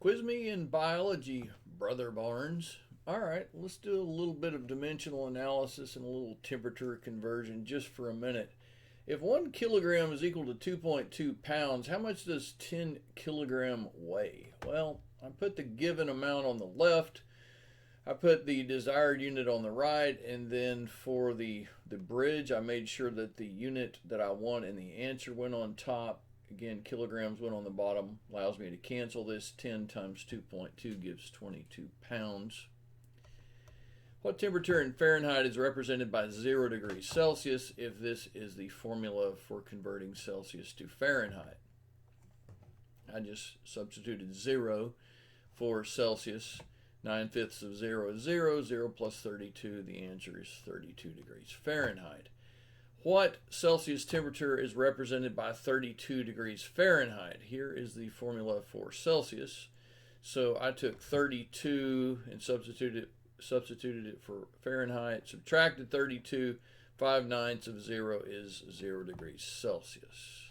Quiz me in biology, Brother Barnes. All right, let's do a little bit of dimensional analysis and a little temperature conversion just for a minute. If 1 kilogram is equal to 2.2 pounds, how much does 10 kilogram weigh? Well, I put the given amount on the left, I put the desired unit on the right, and then for the bridge, I made sure that the unit that I want in the answer went on top. Again, kilograms went on the bottom, allows me to cancel this. 10 times 2.2 gives 22 pounds. What temperature in Fahrenheit is represented by 0 degrees Celsius if this is the formula for converting Celsius to Fahrenheit? I just substituted 0 for Celsius. 9/5 of 0 is 0. 0 plus 32, the answer is 32 degrees Fahrenheit. What Celsius temperature is represented by 32 degrees Fahrenheit? Here is the formula for Celsius. So I took 32 and substituted it for Fahrenheit, subtracted 32, 5/9 of 0 is 0 degrees Celsius.